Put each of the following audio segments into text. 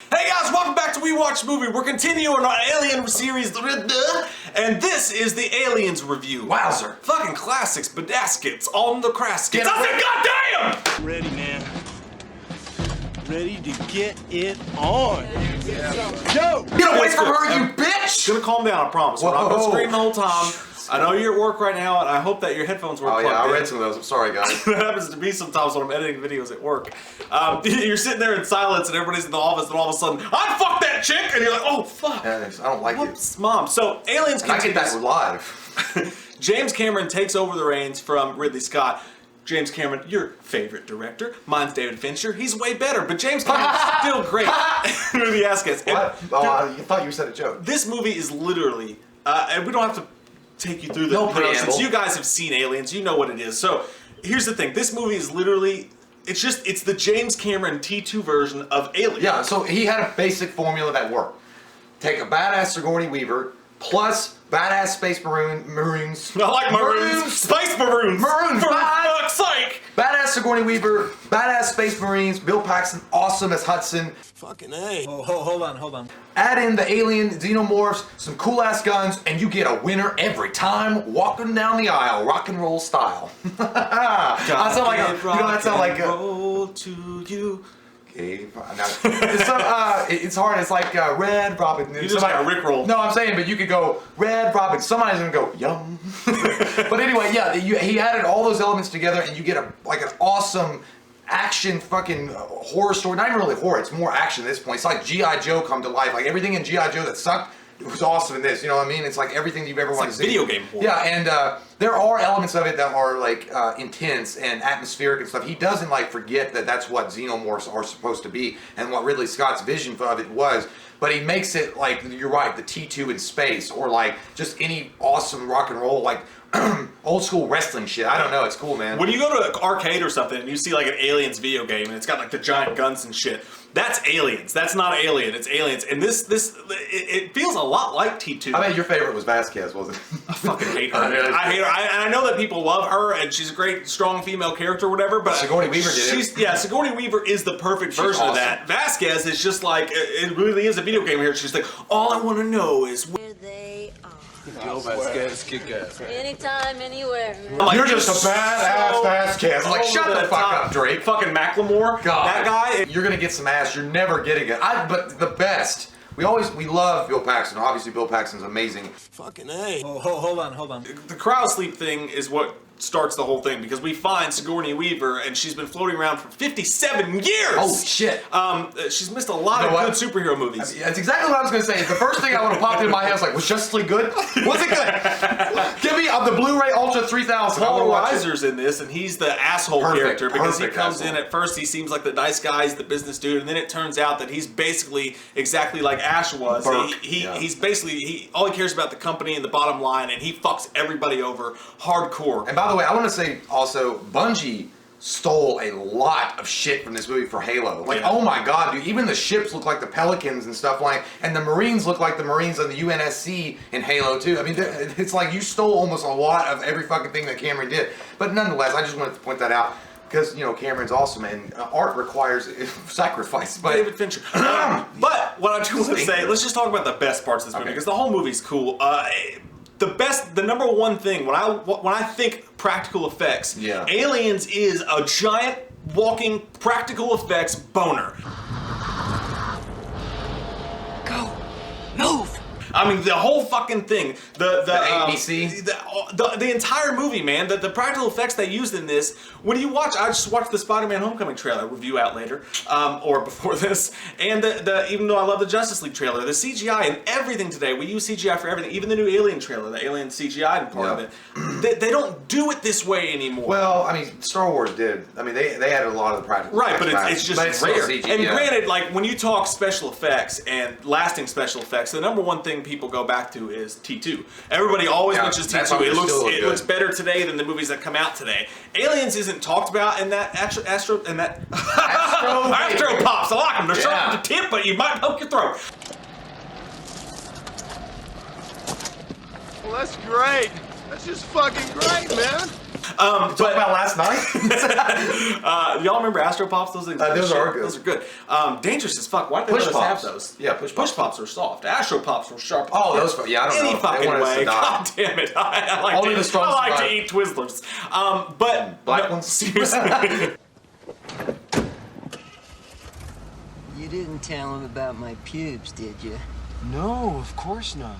Hey guys, welcome back to We Watch Movie. We're continuing our Alien series, and this is the Aliens review. Wowzer. Fucking classics, bedaskets, on the craskets. I said, goddamn! Ready, man. Ready to get it on. Yo! Get away from her, you bitch! Gonna calm down, I promise. We're not gonna scream the whole time. I know you're at work right now, and I hope that your headphones work. Oh yeah, I read some of those. I'm sorry, guys. That happens to me sometimes when I'm editing videos at work. You're sitting there in silence, and everybody's in the office, and all of a sudden, I fucked that chick, and you're like, oh fuck. Yeah, I don't like Whoops, Mom. So Aliens. it. I get that live. James Cameron takes over the reins from Ridley Scott. James Cameron, your favorite director. Mine's David Fincher. He's way better, but James Cameron's still great. Movie Askets. What? Oh, you thought you said a joke. This movie is literally, and we don't have to take you through the since you guys have seen Aliens, you know what it is. So here's the thing: this movie is literally, it's the James Cameron T2 version of Aliens. Yeah, so he had a basic formula that worked. Take a badass Sigourney Weaver plus badass space Marines. I like Maroons. Space Maroons. Maroons. For fuck's sake. Badass Sigourney Weaver, badass Space Marines, Bill Paxton, awesome as Hudson. Fucking A. Oh, hold on. Add in the alien xenomorphs, some cool ass guns, and you get a winner every time, walking down the aisle, rock and roll style. I sound like that sound like roll to you. It's hard. It's like Red Robin. You just got a Rickroll. No, I'm saying, but you could go Red Robin. Somebody's gonna go yum. But anyway, yeah, he added all those elements together, and you get an awesome action fucking horror story. Not even really horror. It's more action at this point. It's like G.I. Joe come to life. Like everything in G.I. Joe that sucked, it was awesome in this. You know what I mean? It's like everything you've ever wanted to see. Video game horror. Yeah, and there are elements of it that are like intense and atmospheric and stuff. He doesn't like forget that that's what xenomorphs are supposed to be and what Ridley Scott's vision of it was. But he makes it like, you're right, the T2 in space, or like just any awesome rock and roll, like old school wrestling shit. I don't know, it's cool, man. When you go to an arcade or something and you see like an Aliens video game and it's got like the giant guns and shit, that's Aliens. That's not Alien, it's Aliens. And it feels a lot like T2. I bet your favorite was Vasquez, wasn't it? I fucking hate her. I hate her. And I know that people love her and she's a great, strong female character or whatever, but Sigourney Weaver did it. Yeah, Sigourney Weaver is the perfect version of that. Vasquez is just like, it really is a video game here. She's like, all I want to know is where they are. Yo, Vasquez, kick ass. Anytime, anywhere. like, You're just a badass Vasquez. I'm like, shut the fuck up, Drake. Fucking Macklemore. God. That guy. You're gonna get some ass. You're never getting it. But the best. We love Bill Paxton. Obviously, Bill Paxton's amazing. Fucking A. Oh, hold on. The cryosleep thing is what starts the whole thing, because we find Sigourney Weaver and she's been floating around for 57 years. Holy shit. She's missed a lot of good superhero movies. That's exactly what I was gonna say. The first thing I would have popped into my head was like, was Justice League good? Was it good? Give me the Blu-ray Ultra 3000. Paul Reiser's in this, and he's the asshole character because he comes asshole. in at first, he seems like the nice guy, he's the business dude, and then it turns out that he's basically exactly like Ash was. He's basically, all he cares about the company and the bottom line, and he fucks everybody over hardcore. And by the way, I want to say also, Bungie stole a lot of shit from this movie for Halo. Like, oh my god, dude, even the ships look like the Pelicans and stuff like, and the Marines look like the Marines on the UNSC in Halo too. I mean, it's like you stole almost a lot of every fucking thing that Cameron did. But nonetheless, I just wanted to point that out. Because, you know, Cameron's awesome, and art requires sacrifice. But David Fincher. But what I do want to say, let's just talk about the best parts of this movie, because the whole movie's cool. The number one thing, when I think practical effects, Aliens is a giant walking practical effects boner. Go. Move. I mean, the whole fucking thing, the ABC, the entire movie, man, the practical effects they used in this. When you watch, I just watched the Spider-Man Homecoming trailer, review out later, or before this, and even though I love the Justice League trailer, the CGI and everything today, we use CGI for everything, even the new Alien trailer, the Alien CGI and part of it, they don't do it this way anymore. Well, I mean, Star Wars did. I mean, they added a lot of the practical effects. Right, but it's just rare. CG, and granted, like, when you talk special effects and lasting special effects, the number one thing people go back to is T2. Everybody always mentions T2. It looks better today than the movies that come out today. Aliens isn't talked about in that Astro Pops. I like them. They're sharp at the tip, but you might poke your throat. Well, that's great. That's just fucking great, man. Talk about last night. Y'all remember Astro Pops? Those things. Those are good. Those are good. Dangerous as fuck. Why did they Push let us have Pops. those? Yeah, Push Push Pops. Pops are soft. Astro Pops were sharp. Oh, those. Yeah, I don't know. Any They fucking wanted us to way. die. God damn it. I like Only to, the strong I like survive. to eat Twizzlers. But Black no, ones? seriously. You didn't tell him about my pubes, did you? No, of course not.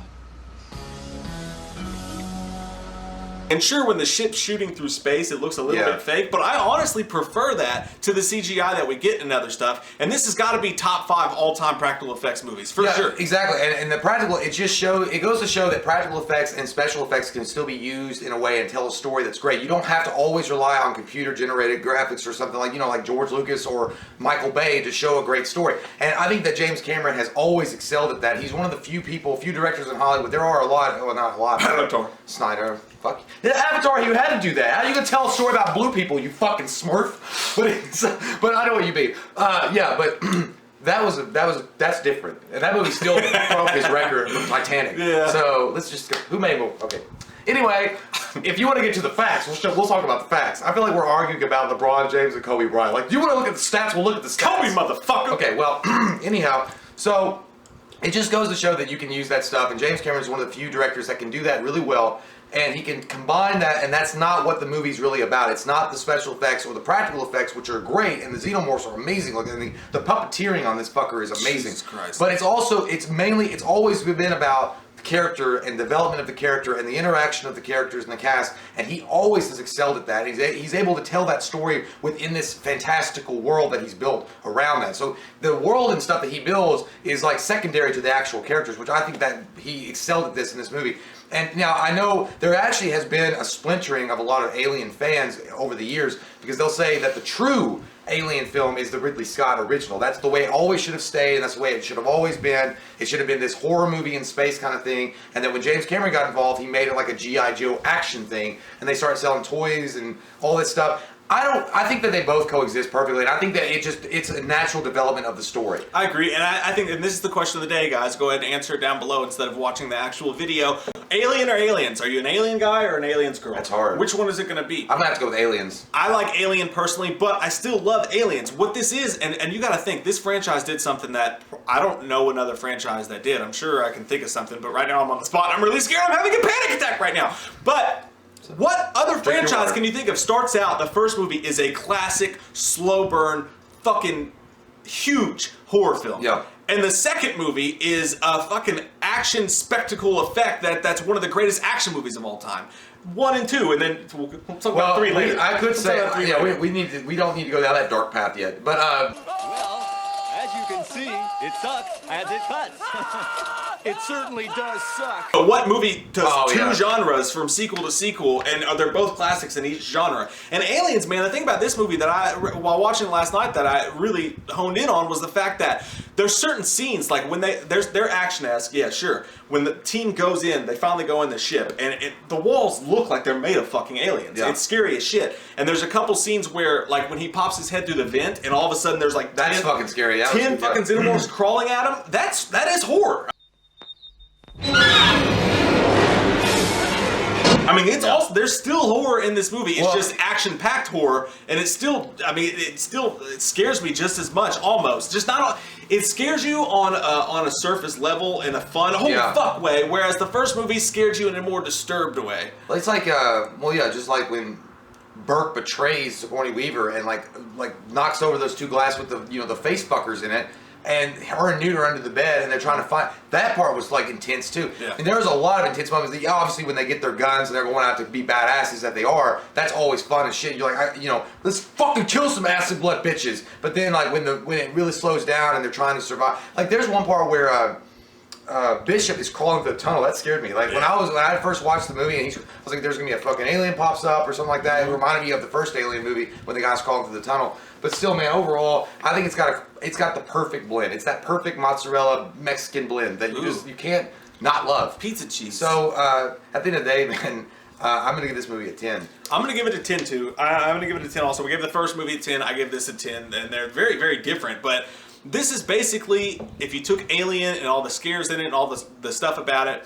And sure, when the ship's shooting through space, it looks a little Yeah. bit fake, but I honestly prefer that to the CGI that we get in other stuff. And this has got to be top 5 all-time practical effects movies, for sure. Exactly. And the practical, it goes to show that practical effects and special effects can still be used in a way and tell a story that's great. You don't have to always rely on computer-generated graphics or something like, like George Lucas or Michael Bay to show a great story. And I think that James Cameron has always excelled at that. He's one of the few directors in Hollywood. There are a lot, well, not a lot. Avatar. Snyder. Fuck. The Avatar, you had to do that. How are you gonna tell a story about blue people, you fucking smurf? But I know what you mean. Yeah, but that's different. And that movie still broke his record with Titanic. Yeah. So let's just go. Who made movie? Okay. Anyway, if you want to get to the facts, we'll talk about the facts. I feel like we're arguing about LeBron James and Kobe Bryant. Like, do you want to look at the stats? We'll look at the stats. Kobe, motherfucker! Okay, well, anyhow, so it just goes to show that you can use that stuff, and James Cameron is one of the few directors that can do that really well, and he can combine that, and that's not what the movie's really about. It's not the special effects or the practical effects, which are great, and the xenomorphs are amazing. Like, the puppeteering on this fucker is amazing. Jesus Christ. But it's always been about the character and development of the character and the interaction of the characters and the cast, and he always has excelled at that. He's able to tell that story within this fantastical world that he's built around that. So the world and stuff that he builds is like secondary to the actual characters, which I think that he excelled at this in this movie. And now I know there actually has been a splintering of a lot of Alien fans over the years, because they'll say that the true Alien film is the Ridley Scott original. That's the way it always should have stayed, and that's the way it should have always been. It should have been this horror movie in space kind of thing. And then when James Cameron got involved, he made it like a G.I. Joe action thing, and they started selling toys and all this stuff. I think that they both coexist perfectly, and I think that it's a natural development of the story. I agree, and I think, and this is the question of the day, guys. Go ahead and answer it down below instead of watching the actual video. Alien or Aliens? Are you an Alien guy or an Aliens girl? That's hard. Which one is it going to be? I'm gonna have to go with Aliens. I like Alien personally, but I still love Aliens. What this is, and you got to think, this franchise did something that I don't know another franchise that did. I'm sure I can think of something, but right now I'm on the spot. I'm really scared. I'm having a panic attack right now. But what other franchise can you think of starts out, the first movie is a classic, slow burn, fucking huge horror film. Yeah. And the second movie is a fucking action spectacle effect that's one of the greatest action movies of all time. 1 and 2, and then we'll talk about 3 later. I could We'll say, talk about 3 yeah, later. we don't need to go down that dark path yet. But Well, as you can see, it sucks as it cuts. It certainly does suck. But what movie does two yeah. genres from sequel to sequel, and they're both classics in each genre? And Aliens, man, the thing about this movie that while watching it last night, that I really honed in on was the fact that there's certain scenes, like when they're action-esque, yeah, sure. When the team goes in, they finally go in the ship, and the walls look like they're made of fucking aliens. Yeah. It's scary as shit. And there's a couple scenes where, like, when he pops his head through the vent, and all of a sudden there's like that's fucking scary. That was 10 fucking xenomorphs crawling at him. That is horror. I mean, it's also, there's still horror in this movie. It's just action-packed horror, and it's still, I mean, it scares me just as much, almost. Just not, it scares you on a surface level in a fun, fuck way, whereas the first movie scared you in a more disturbed way. Well, it's like, just like when Burke betrays Sigourney Weaver and like knocks over those 2 glass with the face fuckers in it. And her and Newt are under the bed, and they're trying to find. That part was like intense too. Yeah. And there was a lot of intense moments. Obviously, when they get their guns and they're going out to be badasses that they are, that's always fun as shit. You're like, let's fucking kill some acid blood bitches. But then, like when it really slows down and they're trying to survive, like there's one part where Bishop is crawling through the tunnel. That scared me. Like when I first watched the movie, and I was like, "There's gonna be a fucking alien pops up or something like that." It reminded me of the first Alien movie when the guy's crawling through the tunnel. But still, man, overall, I think it's got the perfect blend. It's that perfect mozzarella Mexican blend that you can't not love. Pizza cheese. So at the end of the day, man, I'm gonna give this movie a 10. I'm gonna give it a 10 too. I'm gonna give it a 10 also. We gave the first movie a 10. I give this a 10, and they're very, very different. But this is basically, if you took Alien and all the scares in it and all the stuff about it,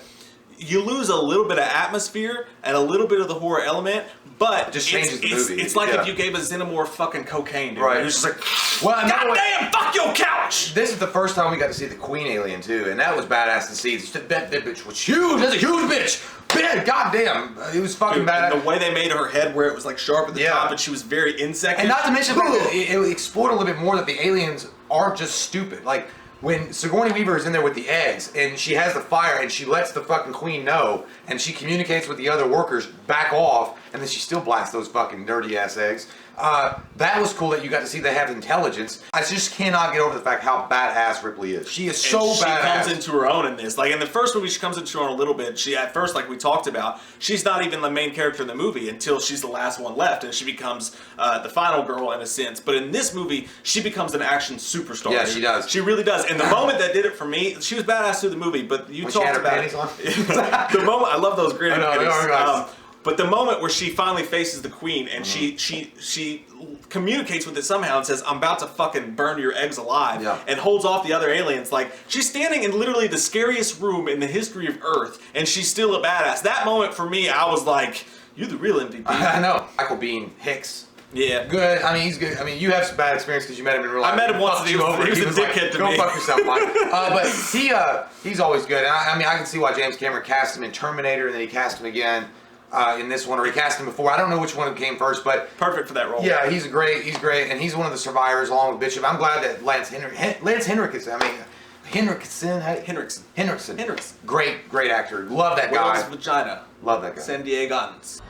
you lose a little bit of atmosphere and a little bit of the horror element, but it just changes the movie. It's like if you gave a xenomorph fucking cocaine, dude. Right. It was just like, well, goddamn, fuck your couch! This is the first time we got to see the Queen alien too, and that was badass to see. That bitch was huge. That's a huge bitch. Big, goddamn, it was fucking badass. And the way they made her head, where it was like sharp at the top, and she was very insect. And not to mention, it explored a little bit more that the aliens aren't just stupid. Like when Sigourney Weaver is in there with the eggs, and she has the fire, and she lets the fucking queen know, and she communicates with the other workers, back off, and then she still blasts those fucking dirty ass eggs. That was cool that you got to see they have intelligence. I just cannot get over the fact how badass Ripley is. She is so badass. She comes into her own in this. Like in the first movie, she comes into her own a little bit. She at first, like we talked about, she's not even the main character in the movie until she's the last one left, and she becomes the final girl in a sense. But in this movie, she becomes an action superstar. Yeah, she does. She really does. And the moment that did it for me, she was badass through the movie. But you when talked she had her about panties on. the moment. I love those gritty panties. Know. But the moment where she finally faces the queen and she communicates with it somehow and says, "I'm about to fucking burn your eggs alive," and holds off the other aliens. Like, she's standing in literally the scariest room in the history of Earth, and she's still a badass. That moment for me, I was like, "You're the real MVP." I know. Michael Bean Hicks. Yeah. Good. I mean, he's good. I mean, you have some bad experience because you met him in real life. I met him once. He was a dickhead to me. Go fuck yourself, Mike. But he's always good. And I mean, I can see why James Cameron cast him in Terminator, and then he cast him again in this one, or he cast him before. I don't know which one came first, but perfect for that role. Yeah, he's great, and he's one of the survivors along with Bishop. I'm glad that Lance Henriksen. Great actor. Love that guy. Whale's vagina. Love that guy. San Diegans.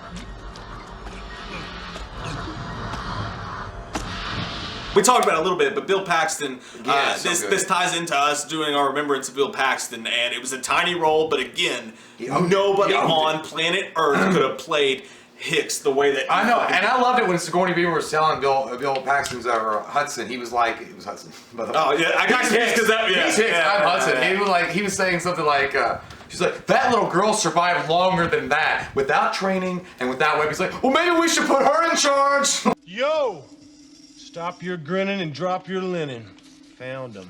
We talked about it a little bit, but Bill Paxton, this ties into us doing our remembrance of Bill Paxton, and it was a tiny role, but again, nobody on planet Earth could have played Hicks the way that I know, and I loved it when Sigourney Weaver was selling Bill Paxton's Hudson. He was like, it was Hudson. Oh yeah, I got confused because that he's Hicks. I'm Hudson. He was saying something like. She's like, that little girl survived longer than that without training and without weapons. He's like, well, maybe we should put her in charge. Yo! Stop your grinning and drop your linen. Found him.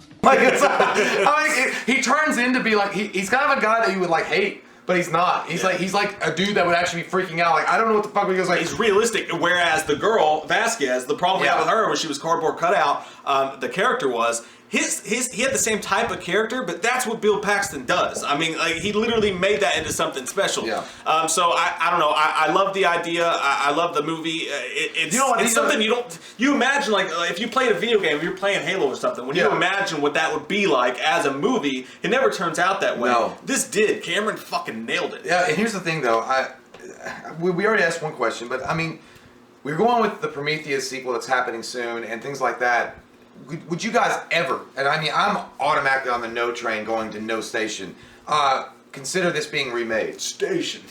He turns into be like, he's kind of a guy that you would like hate, but he's not. He's like a dude that would actually be freaking out. Like, I don't know what the fuck he goes like. He's realistic. Whereas the girl, Vasquez, the problem we had with her when she was cardboard cutout, the character was, he had the same type of character, but that's what Bill Paxton does. I mean, like, he literally made that into something special. Yeah. So I don't know. I love the idea. I love the movie. It's something you imagine, like if you played a video game, if you're playing Halo or something, when you imagine what that would be like as a movie, it never turns out that way. No. This did. Cameron fucking nailed it. Yeah, and here's the thing though. We already asked one question, but I mean, we're going with the Prometheus sequel that's happening soon and things like that. Would you guys ever, and I mean, I'm automatically on the no train going to no station, consider this being remade? Station.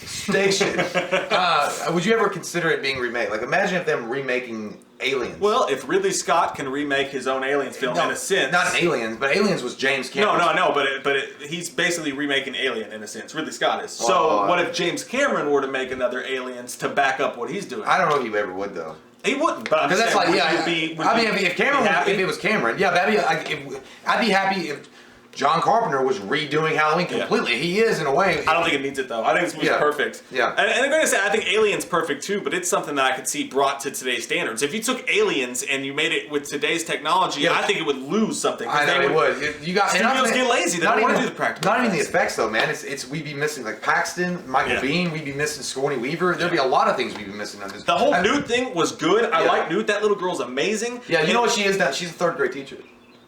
Would you ever consider it being remade? Like, imagine if them remaking Aliens. Well, if Ridley Scott can remake his own Aliens film in a sense. Not Aliens, but Aliens was James Cameron. No, I know, but he's basically remaking Alien in a sense. Ridley Scott is. So what if James Cameron were to make another Aliens to back up what he's doing? I don't know if he ever would, though. He wouldn't, but because that's like, if Cameron, if it was Cameron, I'd be happy if John Carpenter was redoing Halloween completely. He is, in a way. I don't think it needs it, though. I think this movie's perfect. Yeah. And I'm going to say, I think Alien's perfect, too, but it's something that I could see brought to today's standards. If you took Aliens and you made it with today's technology, I think it would lose something. I know it would. Studios get lazy. They don't want to do the practical. Not even the effects, though, man. We'd be missing, like, Paxton, Michael Bean. We'd be missing Sigourney Weaver. There'd be a lot of things we'd be missing on this. The whole Newt thing was good. I like Newt. That little girl's amazing. Yeah, you know what she is now? She's a third grade teacher.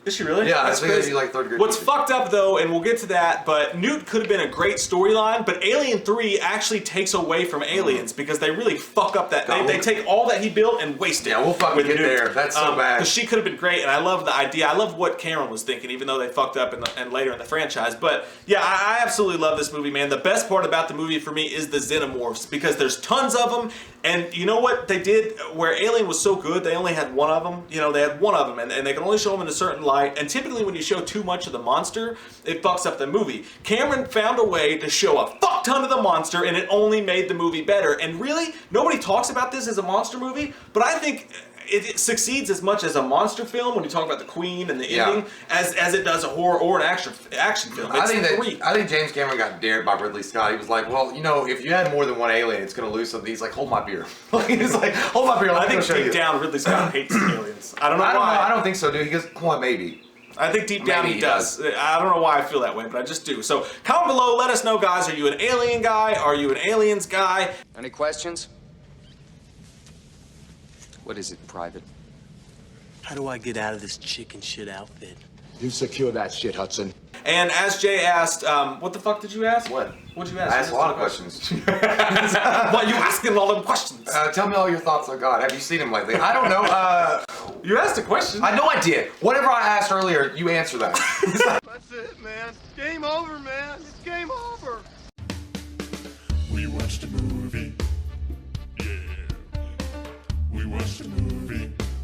Is she really? Yeah, that's crazy. Like third grade. What's fucked up though, and we'll get to that, but Newt could have been a great storyline, but Alien 3 actually takes away from Aliens because they really fuck up that. They take all that he built and waste it. Yeah, we'll fucking get there. That's so bad. Because she could have been great, and I love the idea. I love what Cameron was thinking, even though they fucked up and later in the franchise. But yeah, I absolutely love this movie, man. The best part about the movie for me is the xenomorphs because there's tons of them. And you know what they did where Alien was so good, they only had one of them. You know, they had one of them, and they can only show them in a certain light. And typically when you show too much of the monster, it fucks up the movie. Cameron found a way to show a fuck ton of the monster, and it only made the movie better. And really, nobody talks about this as a monster movie, but I think it succeeds as much as a monster film when you talk about the Queen and the ending as it does a horror or an action film. I think James Cameron got dared by Ridley Scott. He was like, well, you know, if you had more than one alien, it's going to lose something. He's like, hold my beer. He's like, hold my beer. I think deep down Ridley Scott hates aliens. I don't know why. I don't think so, dude. He goes, well, maybe. I think deep down he does. I don't know why I feel that way, but I just do. So comment below, let us know, guys. Are you an alien guy? Are you an aliens guy? Any questions? What is it, Private? How do I get out of this chicken shit outfit? You secure that shit, Hudson. And as Jay asked, what the fuck did you ask? What? What'd you ask? I asked a lot of questions. Why are you asking all them questions? Tell me all your thoughts on God. Have you seen him lately? I don't know. You asked a question. I know I did. Whatever I asked earlier, you answer that. That's it, man. Game over, man. It's game over. We watched a movie. Yeah. We watched a movie.